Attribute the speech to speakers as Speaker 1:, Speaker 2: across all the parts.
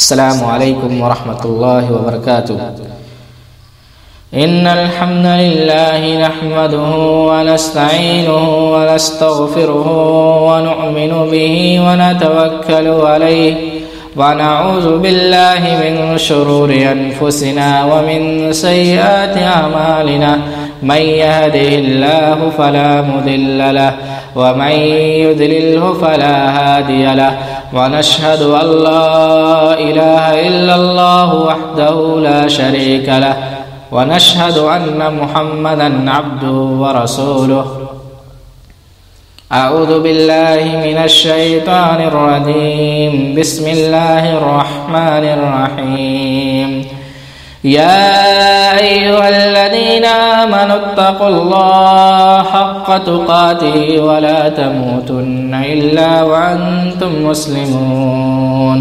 Speaker 1: السلام علیکم ورحمۃ اللہ وبرکاتہ۔ ان الحمد للہ نحمده ونستعینه ونستغفره ونؤمن به ونتوکل علیہ ونعوذ باللہ من شرور انفسنا ومن سیئات اعمالنا من يهده الله فلا مضل له ومن يضلله فلا هادي له ونشهد أن لا إله إلا الله وحده لا شريك له ونشهد أن محمدا عبده ورسوله أعوذ بالله من الشيطان الرجيم بسم الله الرحمن الرحيم يا أيها الذين آمنوا اتقوا الله حق تقاته ولا تموتن إلا وأنتم مسلمون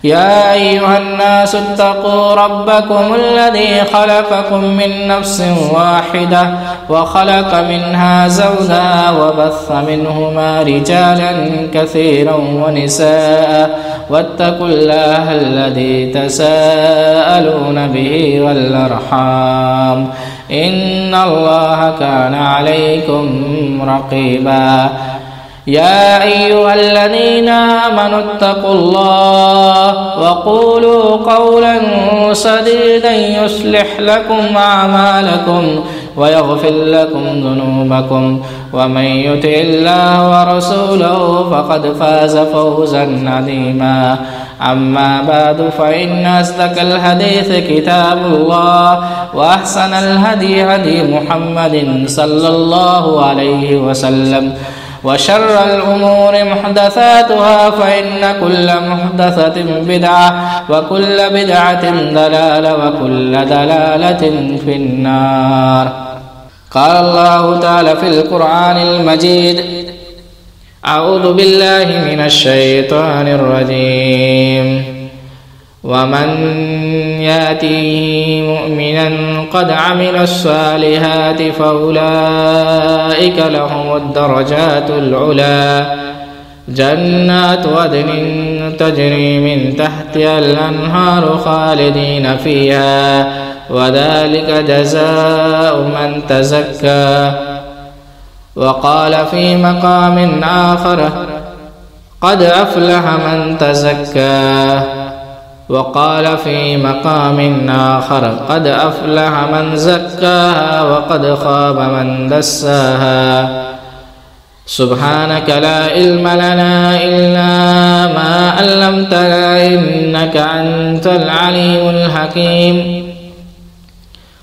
Speaker 1: يا أيها الناس اتقوا ربكم الذي خلقكم من نفس واحدة وخلق منها زوجها وبث منهما رجالا كثيرا ونساء واتقوا الله الذي تساءلون به والأرحام إن الله كان عليكم رقيبا يا أيها الذين آمنوا اتقوا الله وقولوا قولا سديدا يصلح لكم أعمالكم ويغفر لكم ذنوبكم ومن يطع الله ورسوله فقد فاز فوزا عظيما أما بعد فإن أصدق الحديث كتاب الله وأحسن الهدي هدي محمد صلى الله عليه وسلم وشر الأمور محدثاتها فإن كل محدثة بدعة وكل بدعة ضلالة وكل ضلالة في النار قال الله تعالى في القرآن المجيد أعوذ بالله من الشيطان الرجيم ومن يأتيه مؤمنا قد عمل الصالحات فأولئك لهم الدرجات العلى جنات عدن تجري من تحتها الأنهار خالدين فيها وذلك جزاء من تزكى وقال في مقام آخر قد أفلح من تزكى وقال في مقام آخر قد أفلح من زكاها وقد خاب من دساها سبحانك لا علم لنا إلا ما علمتنا إنك أنت العليم الحكيم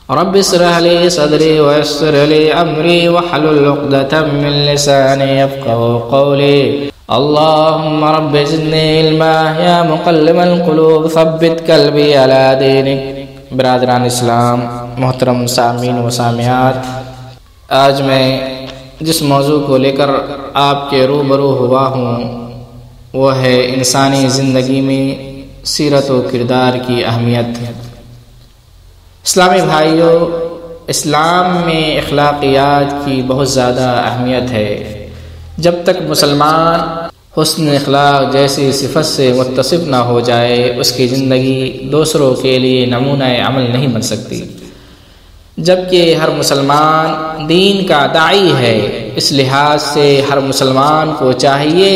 Speaker 1: رب اشرح لي صدري ويسر لي أمري واحلل عقدة من لساني يفقهوا قولي اللهم رب زدني علما یا مقلب القلوب ثبت قلبی علی دینک۔ برادران اسلام، محترم سامعین و سامعات، آج میں جس موضوع کو لے کر آپ کے روبرو ہوا ہوں وہ ہے انسانی زندگی میں سیرت و کردار کی اہمیت۔ اسلامی بھائیوں، اسلام میں اخلاقیات کی بہت زیادہ اہمیت ہے۔ جب تک مسلمان حسن اخلاق جیسی صفت سے متصف نہ ہو جائے اس کی زندگی دوسروں کے لیے نمونہ عمل نہیں بن سکتی۔ جبکہ ہر مسلمان دین کا داعی ہے، اس لحاظ سے ہر مسلمان کو چاہیے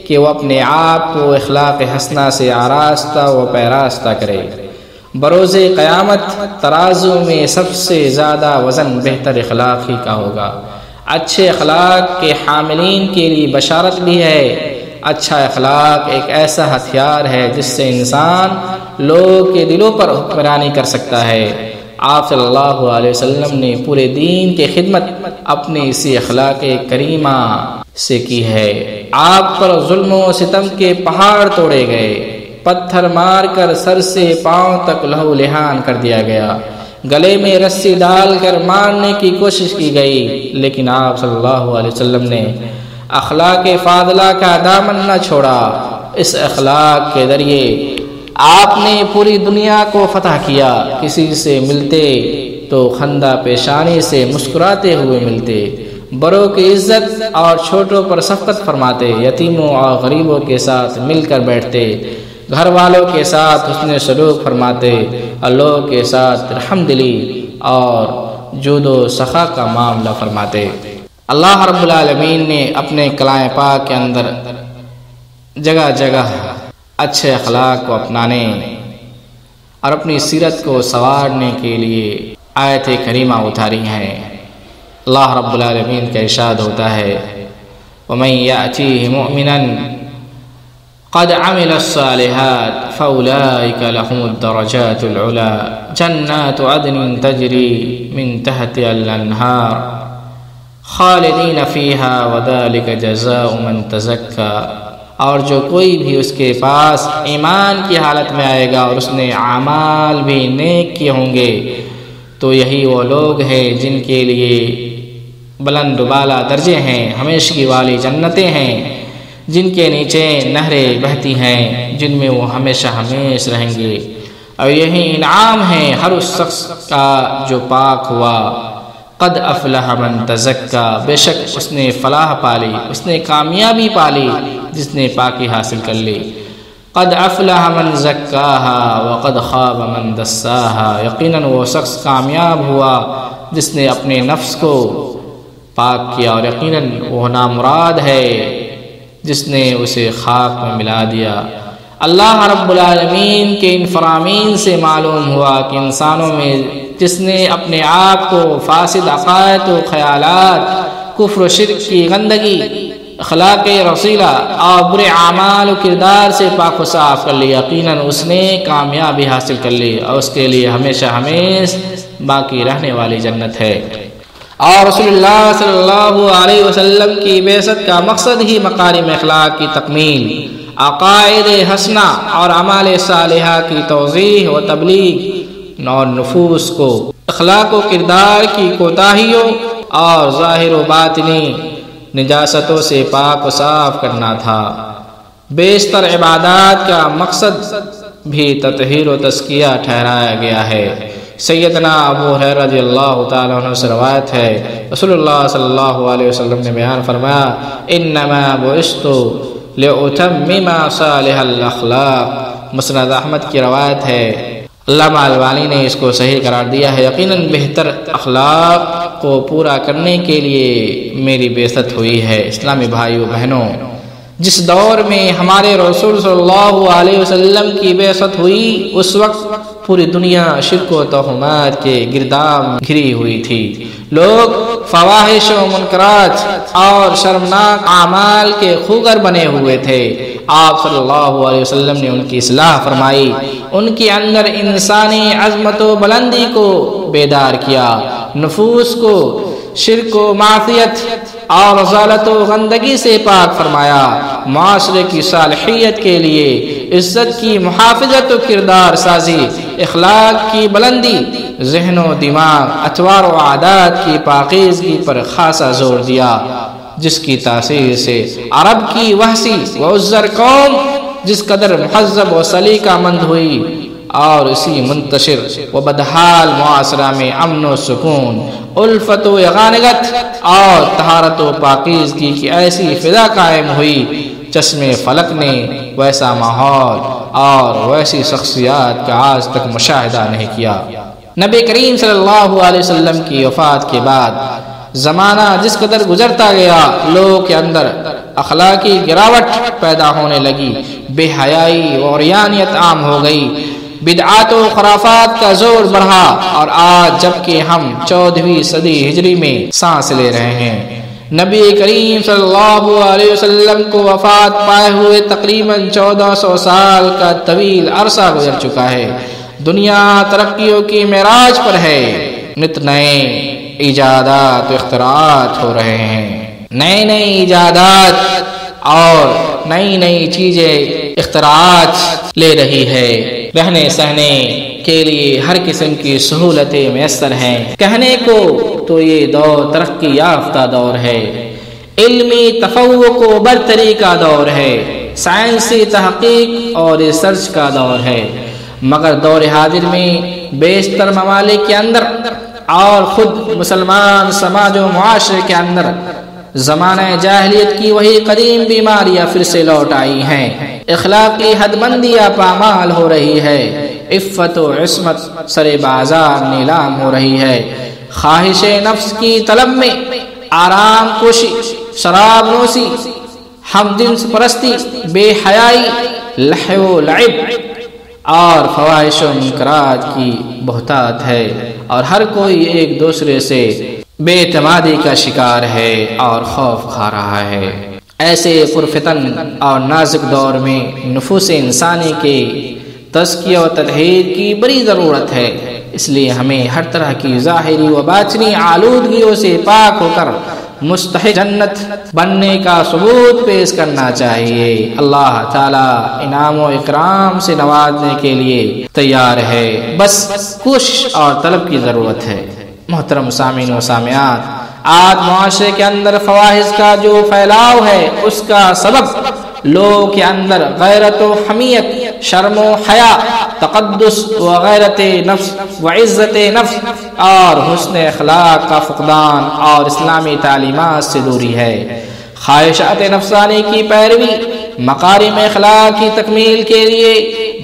Speaker 1: کہ وہ اپنے آپ کو اخلاق حسنہ سے آراستہ و پیراستہ کرے۔ بروز قیامت ترازو میں سب سے زیادہ وزن بہتر اخلاق ہی کا ہوگا۔ اچھے اخلاق کے حاملین کے لیے بشارت بھی ہے۔ اچھا اخلاق ایک ایسا ہتھیار ہے جس سے انسان لوگوں کے دلوں پر حکمرانی کر سکتا ہے۔ آپ صلی اللہ علیہ وسلم نے پورے دین کی خدمت اپنے اسی اخلاق کریمہ سے کی ہے۔ آپ پر ظلم و ستم کے پہاڑ توڑے گئے، پتھر مار کر سر سے پاؤں تک لہو لہان کر دیا گیا، گلے میں رسی ڈال کر مارنے کی کوشش کی گئی، لیکن آپ صلی اللہ علیہ وسلم نے اخلاق فاضلہ کا دامن نہ چھوڑا۔ اس اخلاق کے ذریعے آپ نے پوری دنیا کو فتح کیا۔ کسی سے ملتے تو خندہ پیشانی سے مسکراتے ہوئے ملتے، بڑوں کی عزت اور چھوٹوں پر شفقت فرماتے، یتیموں اور غریبوں کے ساتھ مل کر بیٹھتے، گھر والوں کے ساتھ حسن سلوک فرماتے اور لوگوں کے ساتھ رحم دلی اور جود و سخا کا معاملہ فرماتے۔ اللہ رب العالمین نے اپنے کلام پاک کے اندر جگہ جگہ اچھے اخلاق کو اپنانے اور اپنی سیرت کو سنوارنے کے لیے آیت کریمہ اتاری ہیں۔ اللہ رب العالمین کا ارشاد ہوتا ہے وَمَن يَأْتِهِ مُؤْمِنًا قَدْ عَمِلَ الصَّالِحَاتِ فَأُولَٰئِكَ لَهُمُ الدَّرَجَاتُ الْعُلَىٰ جَنَّاتُ عَدْنٍ تَجْرِي مِن تَحْتِهَا الْأَنْهَارُ خَالِدِينَ فِيهَا وَذَٰلِكَ جَزَاءُ مَن تَزَكَّىٰ۔ اور جو کوئی بھی اس کے پاس ایمان کی حالت میں آئے گا اور اس نے اعمال بھی نیک کیے ہوں گے تو یہی وہ لوگ ہیں جن کے لیے بلند و بالا درجے ہیں، ہمیشگی والی جنتیں ہیں جن کے نیچے نہریں بہتی ہیں جن میں وہ ہمیشہ ہمیش رہیں گے۔ اور یہی انعام ہے ہر اس شخص کا جو پاک ہوا۔ قد افلح من تزکا، بے شک اس نے فلاح پالی، اس نے کامیابی پالی جس نے پاکی حاصل کر لی۔ قد افلح من زکاہا وقد خاب من دساہا، یقیناً وہ شخص کامیاب ہوا جس نے اپنے نفس کو پاک کیا، اور یقیناً وہ نامراد ہے جس نے اسے خاک میں ملا دیا۔ اللہ رب العالمین کے ان فرامین سے معلوم ہوا کہ انسانوں میں جس نے اپنے آپ کو فاسد عقائد و خیالات، کفر و شرک کی گندگی، اخلاق رسیلہ اور برے اعمال و کردار سے پاک و صاف کر لی، یقیناً اس نے کامیابی حاصل کر لی اور اس کے لیے ہمیشہ ہمیش باقی رہنے والی جنت ہے۔ اور رسول اللہ صلی اللہ علیہ وسلم کی بعثت کا مقصد ہی مکارم اخلاق کی تکمیل، عقائد حسنہ اور اعمال صالحہ کی توضیح و تبلیغ اور نفوس کو اخلاق و کردار کی کوتاہیوں اور ظاہر و باطنی نجاستوں سے پاک و صاف کرنا تھا۔ بیشتر عبادات کا مقصد بھی تطہیر و تزکیہ ٹھہرایا گیا ہے۔ سیدنا ابو ہریرہ رضی اللہ تعالیٰ عنہ سے روایت ہے، رسول اللہ صلی اللہ علیہ وسلم نے بیان فرمایا انما بعثت لأتمم صالح الاخلاق۔ مسند احمد کی روایت ہے، علامہ البانی نے اس کو صحیح قرار دیا ہے، یقیناً بہتر اخلاق کو پورا کرنے کے لیے میری بعثت ہوئی ہے۔ اسلامی بھائیو بہنوں، جس دور میں ہمارے رسول صلی اللہ علیہ وسلم کی بعثت ہوئی اس وقت پوری دنیا شرک و توہمات کے گرداب گھری ہوئی تھی۔ لوگ فواحش و منکرات اور شرمناک اعمال کے خوگر بنے ہوئے تھے۔ آپ صلی اللہ علیہ وسلم نے ان کی اصلاح فرمائی، ان کے اندر انسانی عظمت و بلندی کو بیدار کیا، نفوس کو شرک و معصیت اور رذالت و گندگی سے پاک فرمایا، معاشرے کی صالحیت کے لیے عزت کی محافظت و کردار سازی، اخلاق کی بلندی، ذہن و دماغ، اطوار و عادات کی پاکیزگی پر خاصا زور دیا، جس کی تاثیر سے عرب کی وحشی و عذر قوم جس قدر مہذب و سلیقہ مند ہوئی، اور اسی منتشر و بدحال معاشرہ میں امن و سکون، الفت و یگانگت اور طہارت و پاکیزگی کی ایسی فضا قائم ہوئی، چشم فلک نے ویسا ماحول اور ویسی شخصیات کا آج تک مشاہدہ نہیں کیا۔ نبی کریم صلی اللہ علیہ وسلم کی وفات کے بعد زمانہ جس قدر گزرتا گیا، لوگوں کے اندر اخلاقی گراوٹ پیدا ہونے لگی، بے حیائی اور عریانیت عام ہو گئی، بدعات و خرافات کا زور بڑھا، اور آج جبکہ ہم 14ویں صدی ہجری میں سانس لے رہے ہیں، نبی کریم صلی اللہ علیہ وسلم کو وفات پائے ہوئے تقریباً 1400 سال کا طویل عرصہ گزر چکا ہے۔ دنیا ترقیوں کی معراج پر ہے، نت نئے ایجادات و اختراعات ہو رہے ہیں، نئی نئی ایجادات اور نئی نئی چیزیں اختراعات لے رہی ہے، رہنے سہنے کے لیے ہر قسم کی سہولتیں میسر ہیں۔ کہنے کو تو یہ دور ترقی یافتہ دور ہے، علمی تفوق و برتری کا دور ہے، سائنسی تحقیق اور ریسرچ کا دور ہے، مگر دور حاضر میں بیشتر ممالک کے اندر اور خود مسلمان سماج و معاشرے کے اندر زمانہ جاہلیت کی وہی قدیم بیماریاں پھر سے لوٹ آئی ہیں، اخلاقی حد بندیاں پامال ہو رہی ہے، عفت و عصمت سر بازار نیلام ہو رہی ہے، خواہش نفس کی طلب میں آرام کوشی، شراب نوشی، ہم جنس پرستی، بے حیائی، لہو و لعب اور فواحش و منکرات کی بہتات ہے، اور ہر کوئی ایک دوسرے سے بے اعتمادی کا شکار ہے اور خوف کھا رہا ہے۔ ایسے پرفتن اور نازک دور میں نفوس انسانی کے تزکیہ و تطہیر کی بڑی ضرورت ہے، اس لیے ہمیں ہر طرح کی ظاہری و باطنی آلودگیوں سے پاک ہو کر مستحق جنت بننے کا ثبوت پیش کرنا چاہیے۔ اللہ تعالی انعام و اکرام سے نوازنے کے لیے تیار ہے، بس کوشش اور طلب کی ضرورت ہے۔ محترم سامعین و سامعات، آج معاشرے کے اندر فواحش کا جو پھیلاؤ ہے، اس کا سبب لوگوں کے اندر غیرت و حمیت، شرم و حیا، تقدس و غیرت نفس و عزت نفس اور حسن اخلاق کا فقدان اور اسلامی تعلیمات سے دوری ہے۔ خواہشات نفسانی کی پیروی مکارم اخلاق کی تکمیل کے لیے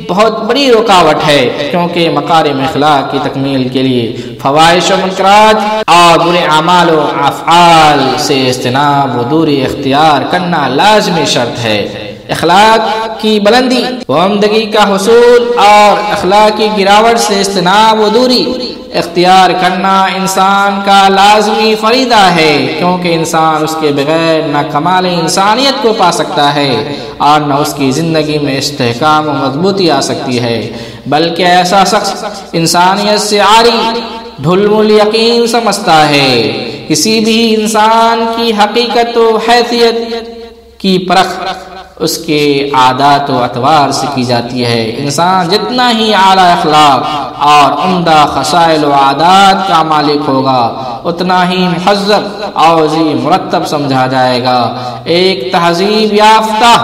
Speaker 1: بہت بڑی رکاوٹ ہے، کیونکہ مکارم اخلاق کی تکمیل کے لیے فواحش و منکرات اور برے اعمال و افعال سے اجتناب و دوری اختیار کرنا لازمی شرط ہے۔ اخلاق کی بلندی و عمدگی کا حصول اور اخلاقی گراوٹ سے اجتناب و دوری اختیار کرنا انسان کا لازمی فریضہ ہے، کیونکہ انسان اس کے بغیر نہ کمال انسانیت کو پا سکتا ہے اور نہ اس کی زندگی میں استحکام و مضبوطی آ سکتی ہے، بلکہ ایسا شخص انسانیت سے عاری ڈھلم الیقین سمجھتا ہے۔ کسی بھی انسان کی حقیقت و حیثیت کی پرکھ اس کے عادات و اطوار سے کی جاتی ہے۔ انسان جتنا ہی اعلیٰ اخلاق اور عمدہ خصائل و عادات کا مالک ہوگا، اتنا ہی مہذب اور مرتب سمجھا جائے گا۔ ایک تہذیب یافتہ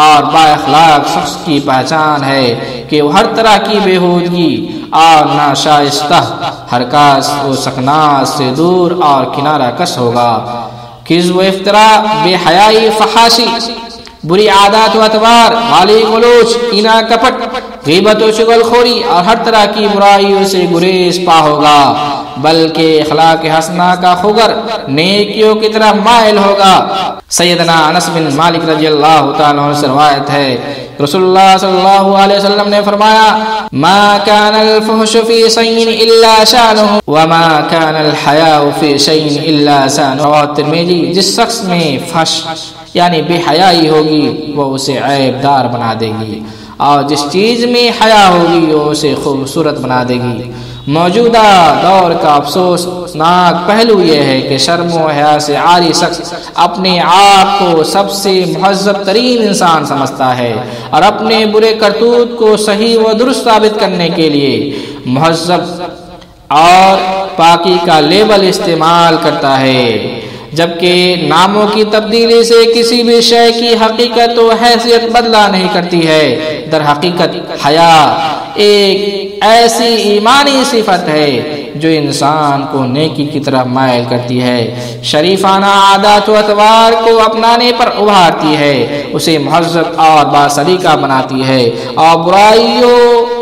Speaker 1: اور با اخلاق شخص کی پہچان ہے کہ وہ ہر طرح کی بےہودگی اور ناشائستہ حرکات و سکنات سے دور اور کنارہ کش ہوگا۔ کذب و افطرا، بے حیائی، فحاشی، بری عادات و اطوار، گالی گلوچ، کینہ کپٹ، غیبت و چغل خوری اور ہر طرح کی برائیوں سے گریز پا ہوگا، بلکہ اخلاق حسنہ کا خگر نیکیوں کی طرف مائل ہوگا۔ سیدنا انس بن مالک رضی اللہ تعالیٰ عنہ سے روایت ہے، رسول اللہ صلی اللہ علیہ وسلم نے فرمایا، ما كان الفحش في شيء الا شانه وما كان الحياء في شيء الا شانه۔ رواه ترمذی۔ جس شخص میں فحش یعنی بے حیائی ہوگی وہ اسے عیب دار بنا دے گی، اور جس چیز میں حیا ہوگی وہ اسے خوبصورت بنا دے گی۔ موجودہ دور کا افسوسناک پہلو یہ ہے کہ شرم و حیا سے عاری شخص اپنے آپ کو سب سے مہذب ترین انسان سمجھتا ہے، اور اپنے برے کرتوت کو صحیح و درست ثابت کرنے کے لیے مہذب اور پاکی کا لیبل استعمال کرتا ہے، جبکہ ناموں کی تبدیلی سے کسی بھی شے کی حقیقت و حیثیت بدلا نہیں کرتی ہے۔ در حقیقت حیا ایک ایسی ایمانی صفت ہے جو انسان کو نیکی کی طرف مائل کرتی ہے، شریفانہ عادات و اطوار کو اپنانے پر ابھارتی ہے، اسے مہذب اور باسلیقہ بناتی ہے، اور برائیوں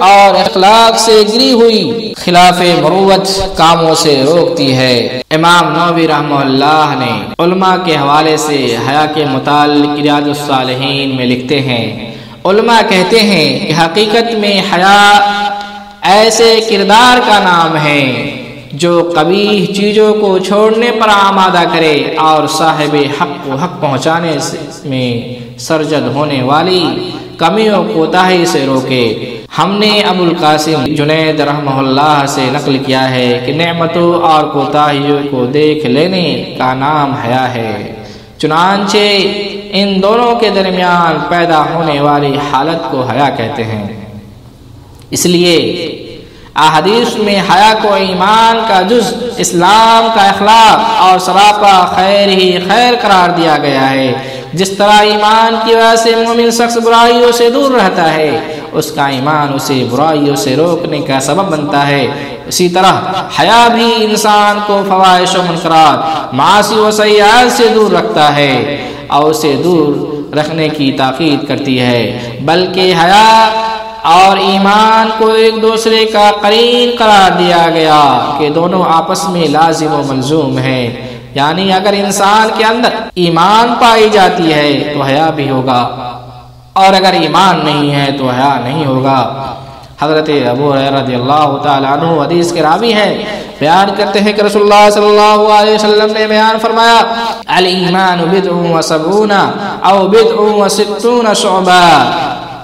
Speaker 1: اور اخلاق سے گری ہوئی خلاف مروت کاموں سے روکتی ہے۔ امام نووی رحمہ اللہ نے علماء کے حوالے سے حیا کے متعلق ریاض الصالحین میں لکھتے ہیں، علماء کہتے ہیں کہ حقیقت میں حیا ایسے کردار کا نام ہے جو قبیح چیزوں کو چھوڑنے پر آمادہ کرے اور صاحب حق کو حق پہنچانے میں سرجد ہونے والی کمیوں کوتاہی سے روکے۔ ہم نے ابو القاسم جنید رحمہ اللہ سے نقل کیا ہے کہ نعمتوں اور کوتاہیوں کو دیکھ لینے کا نام حیا ہے، چنانچہ ان دونوں کے درمیان پیدا ہونے والی حالت کو حیا کہتے ہیں۔ اس لیے احادیث میں حیا کو ایمان کا جز، اسلام کا اخلاق اور سراپا خیر ہی خیر قرار دیا گیا ہے۔ جس طرح ایمان کی وجہ سے مومن شخص برائیوں سے دور رہتا ہے، اس کا ایمان اسے برائیوں سے روکنے کا سبب بنتا ہے، اسی طرح حیا بھی انسان کو فواحش و منکرات، معاصی و سیئات سے دور رکھتا ہے اور اسے دور رکھنے کی تاکید کرتی ہے، بلکہ حیا اور ایمان کو ایک دوسرے کا قرین قرار دیا گیا کہ دونوں آپس میں لازم و ملزوم ہیں، یعنی اگر انسان کے اندر ایمان پائی جاتی ہے تو حیا بھی ہوگا، اور اگر ایمان نہیں ہے تو حیا نہیں ہوگا۔ حضرت ابو ہریرہ رضی اللہ تعالیٰ عنہ حدیث کے راوی ہیں، بیان کرتے ہیں کہ رسول اللہ صلی اللہ علیہ وسلم نے بیان فرمایا، الایمان بضع و سبعون او بضع و ستون شعبہ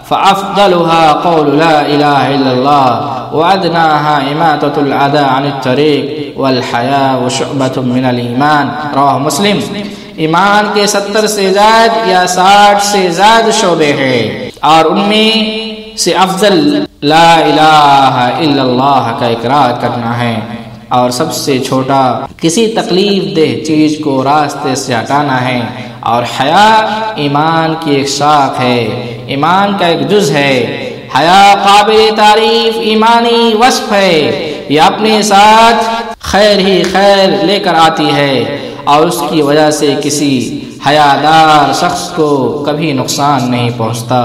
Speaker 1: فافضلها قول لا الہ الا اللہ وادناها اماطة الاذى عن الطریق والحیاء شعبۃ من الایمان، رواه مسلم۔ ایمان کے 70 سے زائد یا 60 سے زائد شعبے ہیں، اور ان میں سے افضل لا الہ الا اللہ کا اقرار کرنا ہے، اور سب سے چھوٹا کسی تکلیف دہ چیز کو راستے سے ہٹانا ہے، اور حیا ایمان کی ایک شاخ ہے، ایمان کا ایک جز ہے۔ حیا قابل تعریف ایمانی وصف ہے، یہ اپنے ساتھ خیر ہی خیر لے کر آتی ہے، اور اس کی وجہ سے کسی حیادار شخص کو کبھی نقصان نہیں پہنچتا۔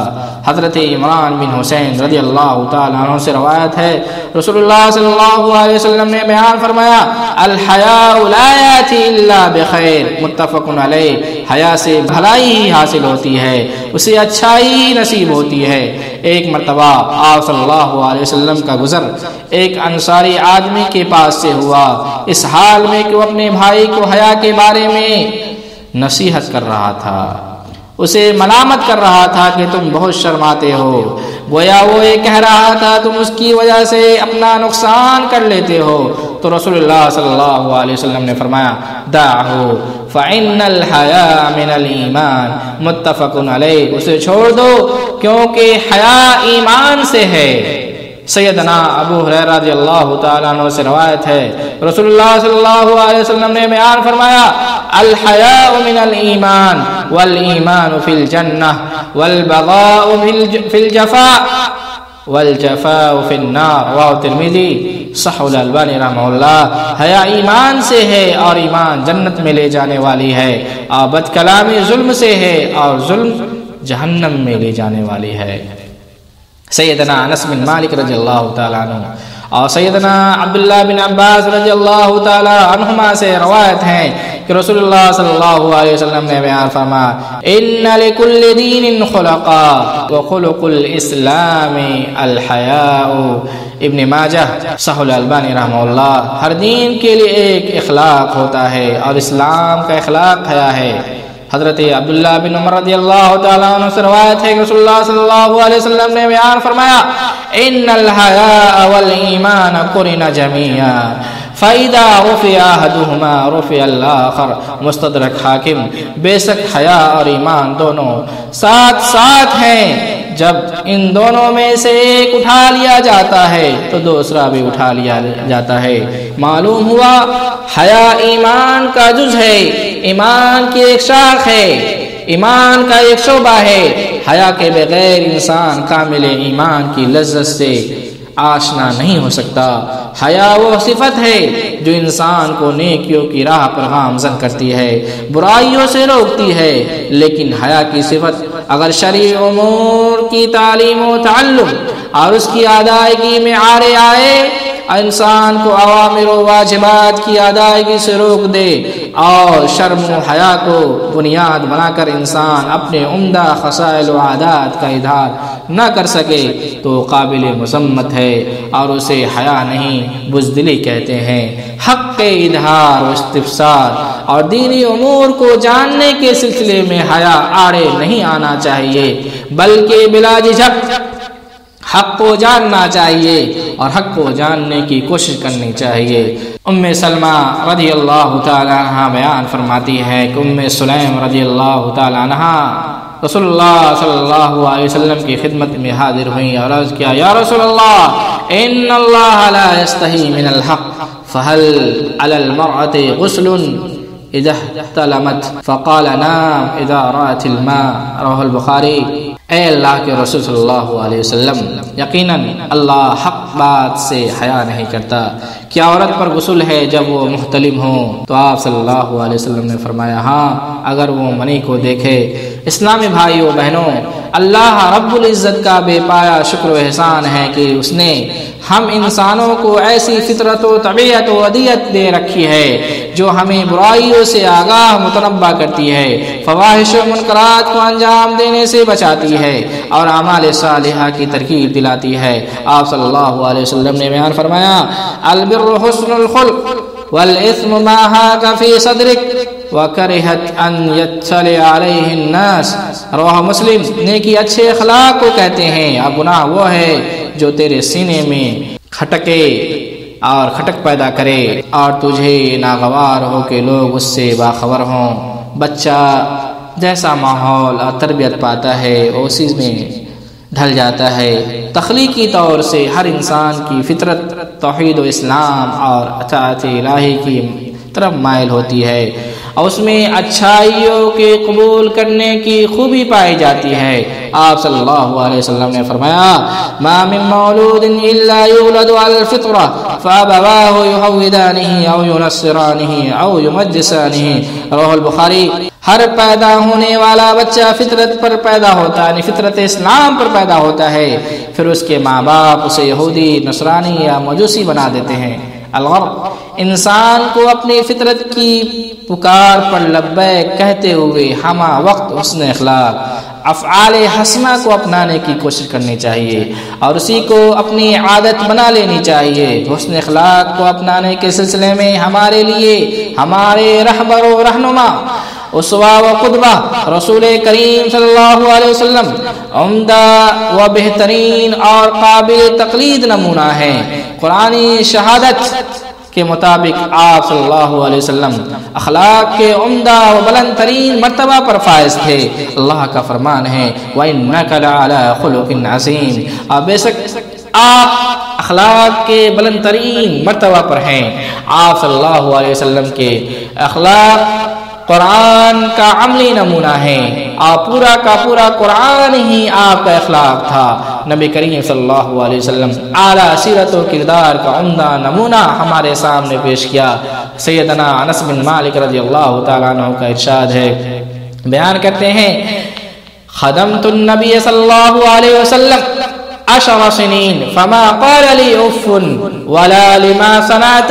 Speaker 1: حضرت عمران بن حسین رضی اللہ تعالیٰ عنہ سے روایت ہے، رسول اللہ صلی اللہ علیہ وسلم نے بیان فرمایا، الحیاء لا یاتی الا بخیر، متفق علیہ۔ حیا سے بھلائی ہی حاصل ہوتی ہے، اسے اچھائی نصیب ہوتی ہے۔ ایک مرتبہ آپ صلی اللہ علیہ وسلم کا گزر ایک انصاری آدمی کے پاس سے ہوا، اس حال میں کہ وہ اپنے بھائی کو حیا کے بارے میں نصیحت کر رہا تھا، اسے ملامت کر رہا تھا کہ تم بہت شرماتے ہو، گویا وہ یہ کہہ رہا تھا تم اس کی وجہ سے اپنا نقصان کر لیتے ہو۔ تو رسول اللہ صلی اللہ علیہ وسلم نے فرمایا، دعہ فإن الحیاء من الایمان، متفق علیہ، اسے چھوڑ دو کیونکہ حیا ایمان سے ہے۔ سیدنا ابو ہریرہ رضی اللہ تعالیٰ عنہ سے روایت ہے، رسول اللہ صلی اللہ علیہ وسلم نے بیان فرمایا، الحیاء من الایمان والایمان فی الجنہ والبغاء فی الجفاء والجفاء فی النار، رواه ترمذی، صححہ الالبانی رحمہ اللہ۔ حیا ایمان سے ہے اور ایمان جنت میں لے جانے والی ہے، اور بد کلامی ظلم سے ہے اور ظلم جہنم میں لے جانے والی ہے۔ سیدنا انس بن مالک رضی اللہ تعالیٰ عنہ اور سیدنا عبداللہ بن عباس رضی اللہ تعالیٰ عنہما سے روایت ہیں کہ رسول اللہ صلی اللہ علیہ وسلم نے بیان فرمایا، ان لکل دین خلقا وخلق الاسلام الحیاء، ابن ماجہ، صحیح الالبانی رحمہ اللہ۔ ہر دین کے لیے ایک اخلاق ہوتا ہے اور اسلام کا اخلاق حیا ہے۔ حضرت عبداللہ بن عمر رضی اللہ تعالیٰ عنہ سے روایت ہے کہ رسول اللہ صلی اللہ علیہ وسلم نے بیان فرمایا، ان الحیاء والایمان قرنا جميعا فَإِذَا رُفِعَ أَحَدُهُمَا رُفِعَ الْآخَرُ، مستدرک حاکم۔ بے شک حیا اور ایمان دونوں ساتھ ساتھ ہیں، جب ان دونوں میں سے ایک اٹھا لیا جاتا ہے تو دوسرا بھی اٹھا لیا جاتا ہے۔ معلوم ہوا حیا ایمان کا جز ہے، ایمان کی ایک شاخ ہے، ایمان کا ایک شعبہ ہے۔ حیا کے بغیر انسان کامل ایمان کی لذت سے آشنا نہیں ہو سکتا۔ حیا وہ صفت ہے جو انسان کو نیکیوں کی راہ پر گامزن کرتی ہے، برائیوں سے روکتی ہے۔ لیکن حیا کی صفت اگر شرعی امور کی تعلیم و تعلم اور اس کی ادائیگی میں آڑے آئے، انسان کو اوامر و واجبات کی ادائیگی سے روک دے اور شرم و حیا کو بنیاد بنا کر انسان اپنے عمدہ خصائل و عادات کا اظہار نہ کر سکے تو قابل مذمت ہے، اور اسے حیا نہیں بزدلی کہتے ہیں۔ حق کے اظہار و استفسار اور دینی امور کو جاننے کے سلسلے میں حیا آڑے نہیں آنا چاہیے، بلکہ بلا جھجک حق کو جاننا چاہیے اور حق کو جاننے کی کوشش کرنی چاہیے۔ سلمہ رضی اللہ تعالیٰ عنہ بیان فرماتی ہے کہ سلیم رضی اللہ تعالیٰ عنہ رسول اللہ صلی اللہ علیہ وسلم کی خدمت میں حاضر ہوئی اور عرض کیا، یا رسول اللہ، ان اللہ لا یستحی من الحق فهل علی المرأة غسل اذا احتلمت؟ فقال نعم اذا رأت الماء، رواه البخاری۔ اے اللہ کے رسول صلی اللہ علیہ وسلم، یقیناً اللہ حق بات سے حیا نہیں کرتا۔ کیا عورت پر غسل ہے جب وہ محتلم ہو؟ تو آپ صلی اللہ علیہ وسلم نے فرمایا ہاں، اگر وہ منی کو دیکھے۔ اسلامی بھائیو بہنوں، اللہ رب العزت کا بے پایا شکر و احسان ہے کہ اس نے ہم انسانوں کو ایسی فطرت و طبیعت و ودیت دے رکھی ہے جو ہمیں برائیوں سے آگاہ متنبہ کرتی ہے، فواحش و منکرات کو انجام دینے سے بچاتی ہے اور اعمال صالحہ کی ترغیب دلاتی ہے۔ آپ صلی اللہ علیہ وسلم نے بیان فرمایا البر حسن الخلق والاثم ما حاک فی صدرک وکرہت ان یطلع علیہ الناس، رواه مسلم۔ نیکی اچھے اخلاق کو کہتے ہیں اور گناہ وہ ہے جو تیرے سینے میں کھٹکے اور کھٹک پیدا کرے اور تجھے ناگوار ہو کہ لوگ اس سے باخبر ہوں۔ بچہ جیسا ماحول اور تربیت پاتا ہے اسی میں ڈھل جاتا ہے۔ تخلیقی طور سے ہر انسان کی فطرت توحید و اسلام اور اطاعت الہی کی طرف مائل ہوتی ہے اور اس میں اچھائیوں کے قبول کرنے کی خوبی پائی جاتی ہے۔ آپ صلی اللہ علیہ وسلم نے فرمایا ما من مولود الا یولد علی الفطرہ فابواہ یہودانہ او ینصرانہ او یمجسانہ، رواه البخاری۔ ہر پیدا ہونے والا بچہ فطرت پر پیدا ہوتا ہے، یعنی فطرت اسلام پر پیدا ہوتا ہے، پھر اس کے ماں باپ اسے یہودی، نصرانی یا مجوسی بنا دیتے ہیں۔ الغرض انسان کو اپنی فطرت کی پکار پر لبیک کہتے ہوئے ہمہ وقت حسن اخلاق، افعال حسنہ کو اپنانے کی کوشش کرنی چاہیے اور اسی کو اپنی عادت بنا لینی چاہیے۔ حسن اخلاق کو اپنانے کے سلسلے میں ہمارے لیے ہمارے رہبر و رہنما، اسوہ و قدوہ رسول کریم صلی اللہ علیہ وسلم عمدہ و بہترین اور قابل تقلید نمونہ ہے۔ قرآنی شہادت کے مطابق آپ صلی اللہ علیہ وسلم اخلاق کے عمدہ و بلند ترین مرتبہ پر فائز تھے۔ اللہ کا فرمان ہے وَإِنَّكَ لَعَلَىٰ خُلُقٍ عَظِيمٍ، اور بے شک آپ اخلاق کے بلند ترین مرتبہ پر ہیں۔ آپ صلی اللہ علیہ وسلم کے اخلاق قرآن کا عملی نمونہ ہے اور پورا کا پورا قرآن ہی آپ کا اخلاق تھا۔ نبی کریم صلی اللہ علیہ وسلم اعلیٰ سیرت و کردار کا عمدہ نمونہ ہمارے سامنے پیش کیا۔ سیدنا انس بن مالک رضی اللہ تعالیٰ عنہ کا ارشاد ہے، بیان کرتے ہیں خدمت النبی صلی اللہ علیہ وسلم 10 سنین فما قال لی اف ولا لما صنعت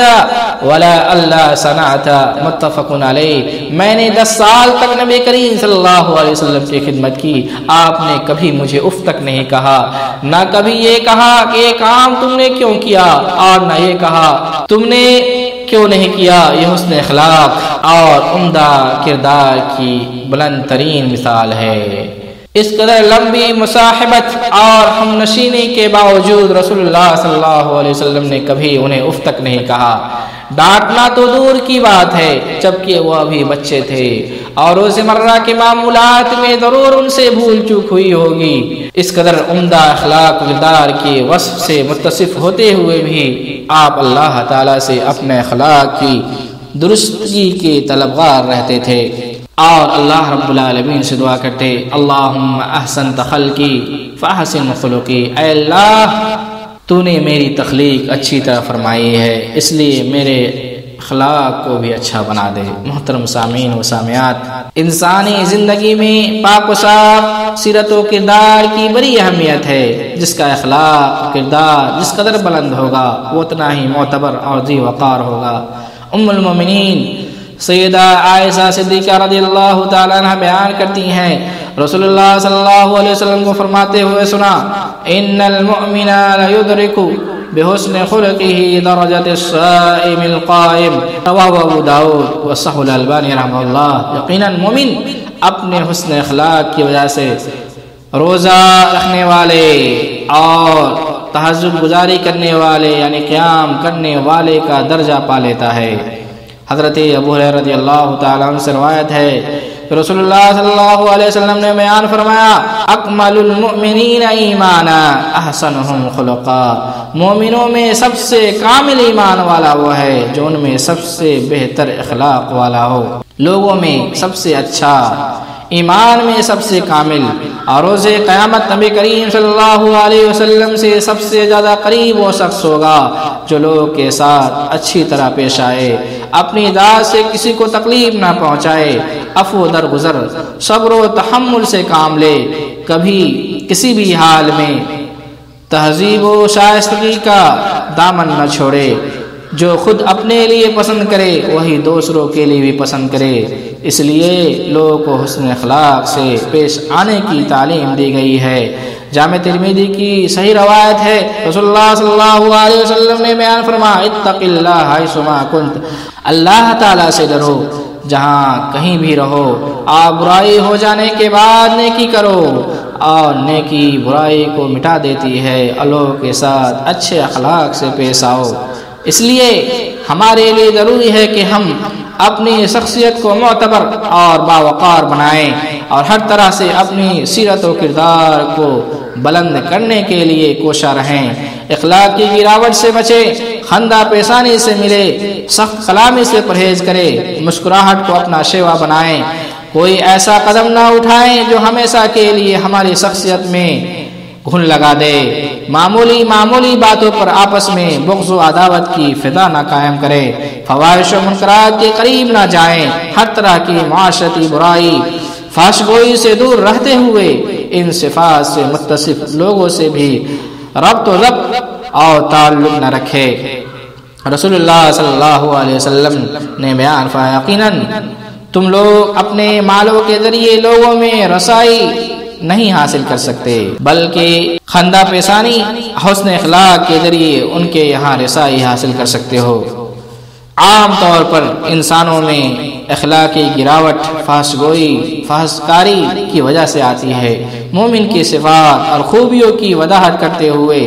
Speaker 1: ولا اللہ صنعت، متفق علیہ۔ میں نے 10 سال تک نبی کریم صلی اللہ علیہ وسلم کی خدمت کی، آپ نے کبھی مجھے اف تک نہیں کہا، نہ کبھی یہ کہا کہ یہ کام تم نے کیوں کیا، اور نہ یہ کہا تم نے کیوں نہیں کیا۔ یہ حسن اخلاق اور عمدہ کردار کی بلند ترین مثال ہے۔ اس قدر لمبی مصاحبت اور ہم نشینی کے باوجود رسول اللہ صلی اللہ علیہ وسلم نے کبھی انہیں اف تک نہیں کہا۔ ڈانٹنا تو دور کی بات ہے جبکہ وہ ابھی بچے تھے اور روزمرہ کے معمولات میں ضرور ان سے بھول چوک ہوئی ہوگی۔ اس قدر عمدہ اخلاق و کردار کے وصف سے متصف ہوتے ہوئے بھی آپ اللہ تعالیٰ سے اپنے اخلاق کی درستگی کے طلبگار رہتے تھے اور اللہ رب العالمین سے دعا کرتے اللہم احسنت خلقی فاحسن خلقی، اے اللہ تو نے میری تخلیق اچھی طرح فرمائی ہے اس لیے میرے اخلاق کو بھی اچھا بنا دے۔ محترم سامعین و سامعات، انسانی زندگی میں پاک و صاف سیرت و کردار کی بڑی اہمیت ہے۔ جس کا اخلاق کردار جس قدر بلند ہوگا وہ اتنا ہی معتبر اور ذی وقار ہوگا۔ ام المومنین سیدہ عائشہ صدیقہ رضی اللہ تعالیٰ عنہ بیان کرتی ہیں رسول اللہ صلی اللہ علیہ وسلم کو فرماتے ہوئے سنا ان المؤمن لیدرک بحسن خلقہ درجۃ الصائم القائم، رواہ ابو داؤد وصححہ الالبانی رحمہ اللہ۔ یقیناً مومن اپنے حسن اخلاق کی وجہ سے روزہ رکھنے والے اور تہجد گزاری کرنے والے یعنی قیام کرنے والے کا درجہ پا لیتا ہے۔ حضرت ابو ہریرہ رضی اللہ تعالیٰ عنہ سے روایت ہے کہ رسول اللہ صلی اللہ علیہ وسلم نے بیان فرمایا اکمل المؤمنین ایمانا احسنہم خلقا، مومنوں میں سب سے کامل ایمان والا وہ ہے جو ان میں سب سے بہتر اخلاق والا ہو، لوگوں میں سب سے اچھا ایمان میں سب سے کامل، اور روز قیامت نبی کریم صلی اللہ علیہ وسلم سے سب سے زیادہ قریب وہ شخص ہوگا جو لوگوں کے ساتھ اچھی طرح پیش آئے، اپنی ذات سے کسی کو تکلیف نہ پہنچائے، عفو درگزر، صبر و تحمل سے کام لے، کبھی کسی بھی حال میں تہذیب و شائستگی کا دامن نہ چھوڑے، جو خود اپنے لیے پسند کرے وہی دوسروں کے لیے بھی پسند کرے۔ اس لیے لوگوں کو حسن اخلاق سے پیش آنے کی تعلیم دی گئی ہے۔ جامع ترمذی کی صحیح روایت ہے، رسول اللہ صلی اللہ علیہ وسلم نے بیان فرمایا، اتق اللہ حیث ما کنت، اللہ تعالیٰ سے ڈرو جہاں کہیں بھی رہو، آپ برائی ہو جانے کے بعد نیکی کرو، اور نیکی برائی کو مٹا دیتی ہے، اللہ کے ساتھ اچھے اخلاق سے پیش آؤ۔ اس لیے ہمارے لیے ضروری ہے کہ ہم اپنی شخصیت کو معتبر اور باوقار بنائیں، اور ہر طرح سے اپنی سیرت و کردار کو بلند کرنے کے لیے کوشاں رہیں، اخلاق کی گراوٹ سے بچیں، خندہ پیشانی سے ملے، سخت کلامی سے پرہیز کرے، مسکراہٹ کو اپنا شیوا بنائیں، کوئی ایسا قدم نہ اٹھائیں جو ہمیشہ کے لیے ہماری شخصیت میں گھن لگا دے، معمولی باتوں پر آپس میں بغض و عداوت کی فضا نہ قائم کرے، فواحش و منکرات کے قریب نہ جائیں، ہر طرح کی معاشرتی برائی، فحش گوئی سے دور رہتے ہوئے ان صفات سے متصف لوگوں سے بھی ربط اور تعلق نہ رکھے۔ رسول اللہ صلی اللہ علیہ وسلم نے بیان فرمایا، یقیناً تم لوگ اپنے مالوں کے ذریعے لوگوں میں رسائی نہیں حاصل کر سکتے، بلکہ خندہ پیشانی، حسن اخلاق کے ذریعے ان کے یہاں رسائی حاصل کر سکتے ہو۔ عام طور پر انسانوں میں اخلاقی گراوٹ فحش گوئی، فحش کاری کی وجہ سے آتی ہے۔ مومن کی صفات اور خوبیوں کی وضاحت کرتے ہوئے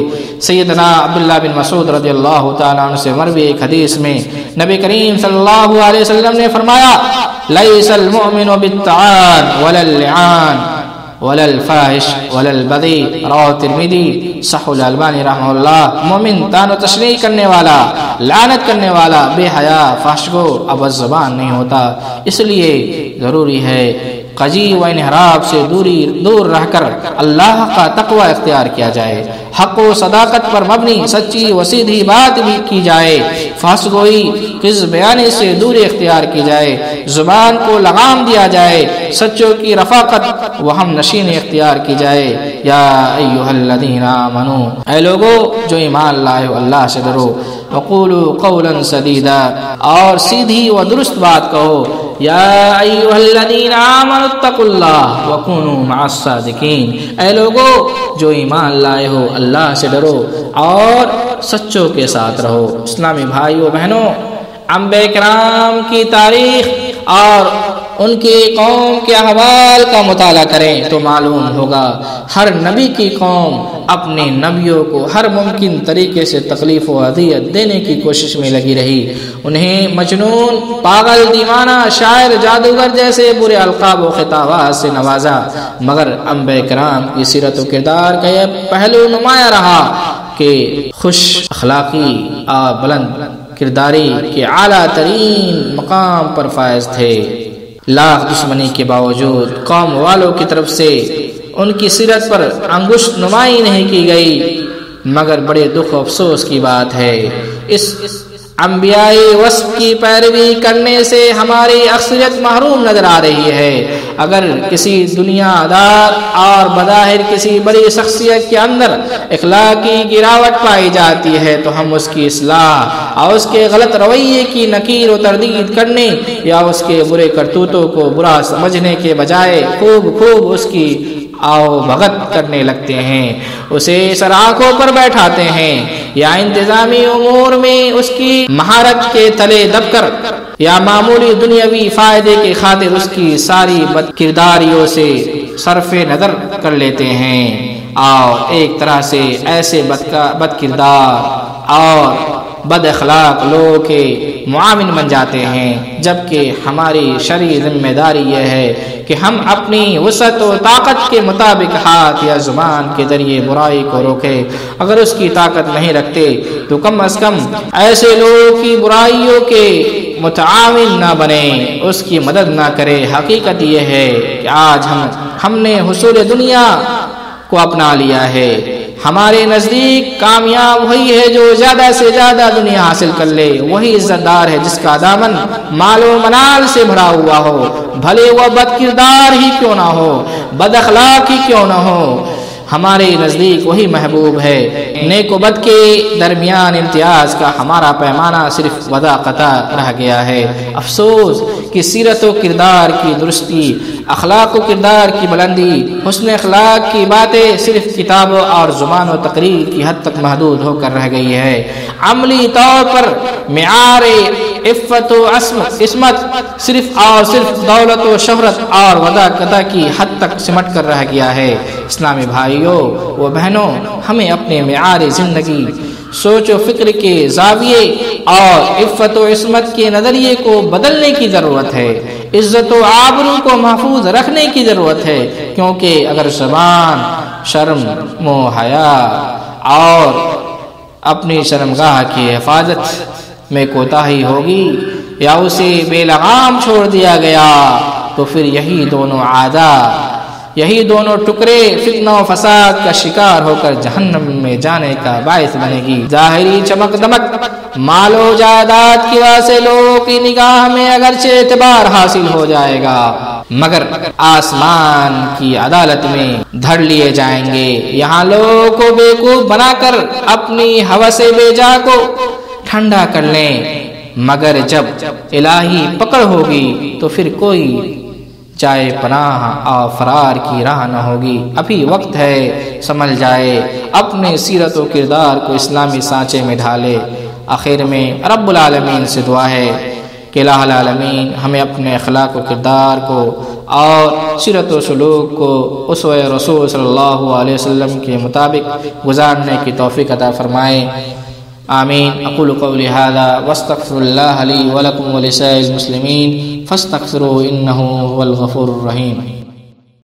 Speaker 1: سیدنا عبداللہ بن مسعود رضی اللہ تعالیٰ عنہ سے مروی ایک حدیث میں نبی کریم صلی اللہ علیہ وسلم نے فرمایا، لیس المؤمن بالطعان ولا اللعان ولا الفاحش ولا البذیء، رواه ترمذی، صححہ الالبانی رحمہ اللہ۔ مومن طعن و تشنیع کرنے والا، لعنت کرنے والا، بے حیا، فحش گو، ابد زبان نہیں ہوتا۔ اس لیے ضروری ہے قجی و انحراف سے دور رہ کر اللہ کا تقوی اختیار کیا جائے، حق و صداقت پر مبنی سچی و سیدھی بات بھی کی جائے، فحش گوئی، کذب بیانی سے دوری اختیار کی جائے، زبان کو لگام دیا جائے، سچوں کی رفاقت و ہم نشینی اختیار کی جائے۔ یا ایھا الذین آمنو، اے لوگو جو ایمان لائے ہو، اللہ سے ڈرو، وقولوا قولا سدیدا، اور سیدھی و درست بات کہو۔ یا ایھا الذین آمنوا اتقوا اللہ وکونوا مع الصادقین، اے لوگو جو ایمان لائے ہو، اللہ سے ڈرو اور سچوں کے ساتھ رہو۔ اسلامی بھائیو بہنوں، انبیاء کرام کی تاریخ اور ان کی قوم کے احوال کا مطالعہ کریں تو معلوم ہوگا ہر نبی کی قوم اپنے نبیوں کو ہر ممکن طریقے سے تکلیف و اذیت دینے کی کوشش میں لگی رہی، انہیں مجنون، پاگل، دیوانہ، شاعر، جادوگر جیسے برے القاب و خطابات سے نوازا، مگر انبیاء کرام کی سیرت و کردار کا یہ پہلو نمایاں رہا کہ خوش اخلاقی اور بلند کرداری کے اعلیٰ ترین مقام پر فائز تھے۔ لاکھ دشمنی کے باوجود قوم والوں کی طرف سے ان کی سیرت پر انگشت نمائی نہیں کی گئی، مگر بڑے دکھ و افسوس کی بات ہے اس انبیائی وصف کی پیروی کرنے سے ہماری اکثریت محروم نظر آ رہی ہے۔ اگر کسی دنیا دار اور بظاہر کسی بڑی شخصیت کے اندر اخلاقی گراوٹ پائی جاتی ہے تو ہم اس کی اصلاح اور اس کے غلط رویے کی نکیر و تردید کرنے یا اس کے برے کرتوتوں کو برا سمجھنے کے بجائے خوب اس کی آؤ بھگت کرنے لگتے ہیں، اسے سراخوں پر بیٹھاتے ہیں یا انتظامی امور میں اس کی مہارت کے تلے دب کر یا معمولی دنیاوی فائدے کی خاطر اس کی ساری بد کرداریوں سے صرف نظر کر لیتے ہیں اور ایک طرح سے ایسے بد کردار اور بد اخلاق لوگوں کے معاون بن جاتے ہیں، جبکہ ہماری شرعی ذمہ داری یہ ہے کہ ہم اپنی وسعت و طاقت کے مطابق ہاتھ یا زبان کے ذریعے برائی کو روکیں۔ اگر اس کی طاقت نہیں رکھتے تو کم از کم ایسے لوگوں کی برائیوں کے متعاون نہ بنے، اس کی مدد نہ کرے۔ حقیقت یہ ہے کہ آج ہم نے حصول دنیا کو اپنا لیا ہے۔ ہمارے نزدیک کامیاب وہی ہے جو زیادہ سے زیادہ دنیا حاصل کر لے، وہی عزت دار ہے جس کا دامن مال و منال سے بھرا ہوا ہو، بھلے وہ بد کردار ہی کیوں نہ ہو، بد اخلاق ہی کیوں نہ ہو۔ ہمارے نزدیک وہی محبوب ہے۔ نیک و بد کے درمیان امتیاز کا ہمارا پیمانہ صرف وضاقتہ رہ گیا ہے۔ افسوس کہ سیرت و کردار کی درستی، اخلاق و کردار کی بلندی، حسن اخلاق کی باتیں صرف کتابوں اور زبان و تقریر کی حد تک محدود ہو کر رہ گئی ہے۔ عملی طور پر معیار عفت و عصمت صرف اور صرف دولت و شہرت اور وضاقتہ کی حد تک سمٹ کر رہ گیا ہے۔ اسلامی بھائیوں و بہنوں، ہمیں اپنے معیار زندگی، سوچ و فکر کے زاویے اور عفت و عصمت کے نظریے کو بدلنے کی ضرورت ہے۔ عزت و آبرو کو محفوظ رکھنے کی ضرورت ہے، کیونکہ اگر زبان، شرم و حیا اور اپنی شرمگاہ کی حفاظت میں کوتاہی ہوگی یا اسے بے لگام چھوڑ دیا گیا تو پھر یہی دونوں عادات، یہی دونوں ٹکڑے فتنہ و فساد کا شکار ہو کر جہنم میں جانے کا باعث بنے گی۔ ظاہری چمک دمک، مال و جائیداد کی وجہ سے لوگوں کی نگاہ میں اگرچہ اعتبار حاصل ہو جائے گا، مگر آسمان کی عدالت میں دھر لیے جائیں گے۔ یہاں لوگوں کو بیوقوف بنا کر اپنی ہوس بے جا کو ٹھنڈا کر لیں، مگر جب الہی پکڑ ہوگی تو پھر کوئی جائے پناہ اور فرار کی راہ نہ ہوگی۔ ابھی وقت ہے سمجھ جائے، اپنے سیرت و کردار کو اسلامی سانچے میں ڈھالے۔ آخر میں رب العالمین سے دعا ہے کہ الہ العالمین ہمیں اپنے اخلاق و کردار کو اور سیرت و سلوک کو اسوہ رسول صلی اللہ علیہ وسلم کے مطابق گزارنے کی توفیق عطا فرمائے۔ آمین۔ اقول قولی ھذا واستغفر اللہ لی ولکم ولسائر المسلمین فاستغفروہ انہ هو الغفور الرحیم۔